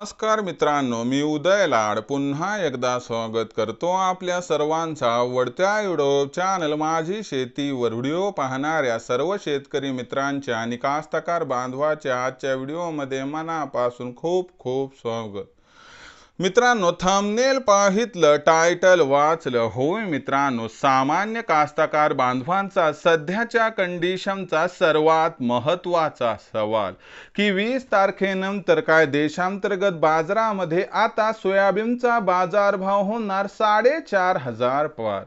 नमस्कार मित्रांनो, मी उदय लाड पुन्हा एकदा स्वागत करतो आपल्या सर्वांचा आवडत्या यूट्यूब चॅनल माझी शेतीवर व्हिडिओ पाहणाऱ्या सर्व शेतकरी मित्रांच्या आणि कास्तकार बांधवाच्या आजच्या व्हिडिओमध्ये मनापासून खूप खूप स्वागत। मित्रांनो, थंबनेल पाहितलं, टायटल वाचलं, होय मित्रांनो, सामान्य कास्तकार बांधवांचा सध्याच्या कंडिशनचा सर्वात महत्त्वाचा सवाल की 20 तारखेनंतर काय देशांतर्गत बाजारामध्ये आता सोयाबीनचा बाजारभाव होणार 4,500 पार।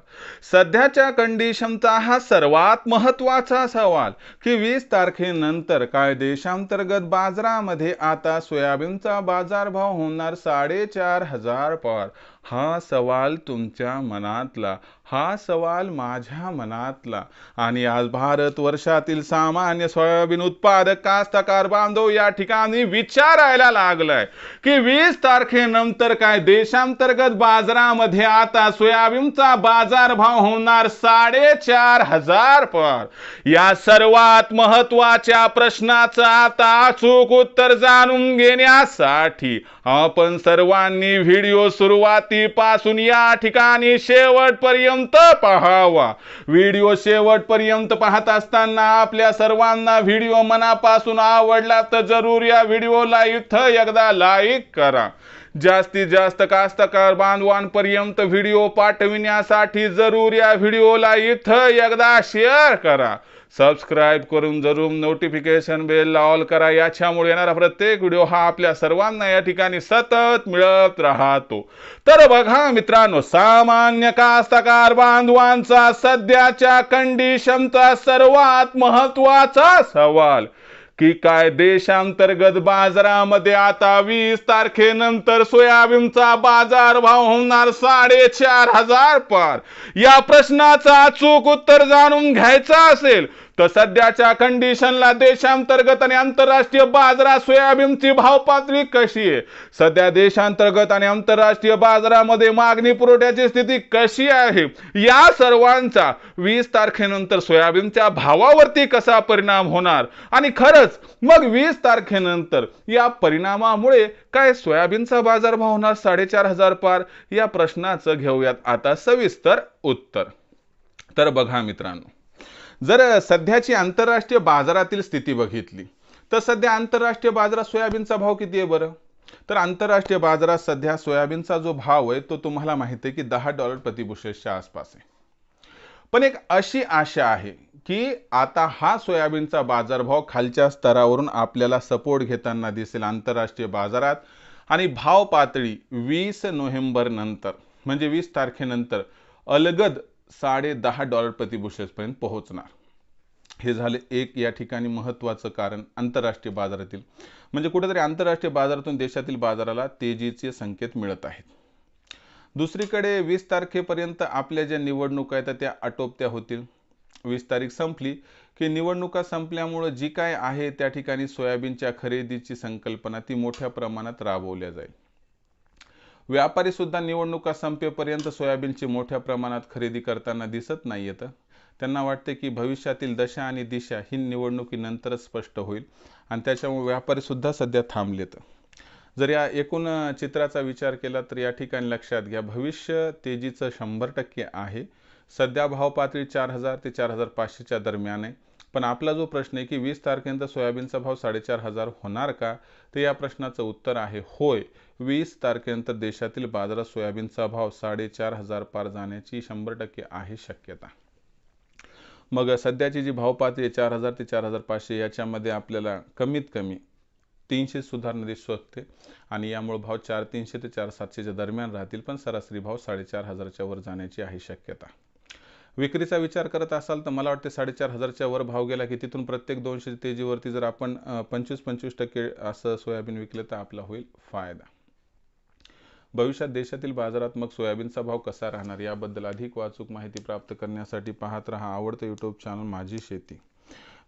सध्याच्या कंडिशनचा हा सर्वात महत्त्वाचा सवाल की 20 तारखेनंतर काय देशांतर्गत बाजारामध्ये आता सोयाबीनचा बाजारभाव होणार 4,500 पार। हा सवाल तुमच्या मनातला, हा सवाल माझ्या मनातला, आणि आज भारतवर्षातील सामान्य सोयाबीन उत्पादक कास्तकार बांधव या ठिकाणी विचारायला लागलाय की 20 तारखेनंतर काय देशांतर्गत बाजारामध्ये आता सोयाबीनचा बाजारभाव होणार 4,500 पार। या सर्वात महत्त्वाच्या प्रश्नाचं आता अचूक उत्तर जाणून घेण्यासाठी आपण सर्वांनी व्हिडिओ सुरुवातीपासून या ठिकाणी शेवटपर्यंत पाहावा। व्हिडिओ शेवटपर्यंत पाहत असताना आपल्या सर्वांना व्हिडिओ मनापासून आवडला तर जरूर या व्हिडिओला इथं एकदा लाईक करा। जास्तीत जास्त कास्तकार बांधवांपर्यंत व्हिडिओ पाठविण्यासाठी जरूर या व्हिडिओला इथं एकदा शेअर करा। सबस्क्राइब करून जरूर नोटिफिकेशन बेल ऑल करा, याच्यामुळे येणारा प्रत्येक व्हिडिओ हा आपल्या सर्वांना या ठिकाणी सतत मिळत राहतो। तर बघा मित्रांनो, सामान्य कास्तकार बांधवांचा सध्याच्या कंडिशनचा सर्वात महत्त्वाचा सवाल की काय देशांतर्गत बाजारामध्ये आता 20 तारखेनंतर सोयाबीनचा बाजारभाव होणार 4,500 पार। या प्रश्नाचं अचूक उत्तर जाणून घ्यायचं असेल तर सध्याच्या कंडिशनला देशांतर्गत आणि आंतरराष्ट्रीय बाजारात सोयाबीनची भाव पातळी कशी आहे, सध्या देशांतर्गत आणि आंतरराष्ट्रीय बाजारामध्ये मागणी पुरवठ्याची स्थिती कशी आहे, या सर्वांचा 20 तारखेनंतर सोयाबीनच्या भावावरती कसा परिणाम होणार आणि खरंच मग 20 तारखेनंतर या परिणामामुळे काय सोयाबीनचा बाजारभाव होणार 4,500 पार, या प्रश्नाचं घेऊयात आता सविस्तर उत्तर। तर बघा मित्रांनो, जर सध्याची आंतरराष्ट्रीय बाजारातील स्थिती बघितली तर सध्या आंतरराष्ट्रीय बाजारात सोयाबीनचा भाव किती आहे बरं? तर आंतरराष्ट्रीय बाजारात सध्या सोयाबीनचा जो भाव आहे तो तुम्हाला माहिती आहे की $10 प्रति बुशेलच्या आसपास आहे। पण एक अशी आशा आहे की आता हा सोयाबीनचा बाजारभाव खालच्या स्तरावरून आपल्याला सपोर्ट घेताना दिसेल आंतरराष्ट्रीय बाजारात, आणि भाव पातळी 20 नोव्हेंबर नंतर म्हणजे 20 तारखेनंतर अलगद $10.5 प्रति बुशेल्सपर्यंत पोहोचणार। हे झाले एक या ठिकाणी महत्त्वाचं कारण आंतरराष्ट्रीय बाजारातील, म्हणजे कुठेतरी आंतरराष्ट्रीय बाजारातून देशातील बाजाराला तेजीचे संकेत मिळत आहेत। दुसरीकडे 20 तारखेपर्यंत आपल्या ज्या निवडणुका आहेत त्या आटोपत्या होतील। 20 तारीख संपली की निवडणुका संपल्यामुळे जी काय आहे त्या ठिकाणी सोयाबीनच्या खरेदीची संकल्पना ती मोठ्या प्रमाणात राबवल्या जाईल। व्यापारी सुद्धा निवडणुका संपेपर्यंत सोयाबीनची मोठ्या प्रमाणात खरेदी करताना दिसत नाहीयेत। त्यांना वाटते की भविष्यातील दशा आणि दिशा ही निवडणुकीनंतरच स्पष्ट होईल, आणि त्याच्यामुळे व्यापारी सुद्धा सध्या थांबलेत। जर या एकूण चित्राचा विचार केला तर या ठिकाणी लक्षात घ्या, भविष्य तेजीचं 100% आहे। सध्या भाव पातळी 4,000 ते 4,500च्या दरम्यान आहे। पण आपला जो प्रश्न आहे की 20 तारखेनंतर सोयाबीनचा भाव 4,500 होणार का, तर या प्रश्नाचं उत्तर आहे होय। 20 तारखेनंतर देशातील बाजारात सोयाबीनचा भाव 4,500 पार जाण्याची 100% आहे शक्यता। मग सध्याची जी भाव पातळी 4,000 ते 4,500 याच्यामध्ये आपल्याला कमीत कमी 300 सुधारणा दिसू शकते, आणि यामुळे भाव 4,300 ते 4,700च्या दरम्यान राहतील, पण सरासरी भाव 4,500च्या वर जाण्याची आहे शक्यता। विक्रीचा विचार करत असाल तर मला वाटते 4,500च्या वर भाव गेला की तिथून प्रत्येक 200 तेजीवरती जर आपण 25-25% असं सोयाबीन विकले तर आपला होईल फायदा। भविष्यात देशातील बाजारात मग सोयाबीनचा भाव कसा राहणार याबद्दल अधिक वाचूक माहिती प्राप्त करण्यासाठी पाहत रहा आवडतं यूट्यूब चॅनल माझी शेती।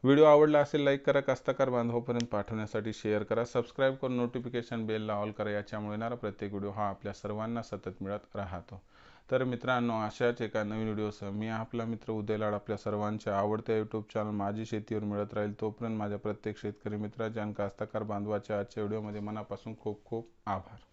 व्हिडिओ आवडला असेल लाईक करा, कास्तकार बांधवांपर्यंत पाठवण्यासाठी शेअर करा, सबस्क्राइब करून नोटिफिकेशन बेलला ऑल करा, याच्यामुळे येणारा प्रत्येक व्हिडिओ हा आपल्या सर्वांना सतत मिळत राहतो। तर मित्रांनो, अशाच एका नवीन व्हिडिओसह मी आपला मित्र उदय लाड आपल्या सर्वांच्या आवडत्या यूट्यूब चॅनल माझी शेतीवर मिळत राहील. तोपर्यंत माझ्या प्रत्येक शेतकरी मित्राच्या आणि कास्तकार बांधवाच्या आजच्या व्हिडिओमध्ये मनापासून खूप खूप आभार.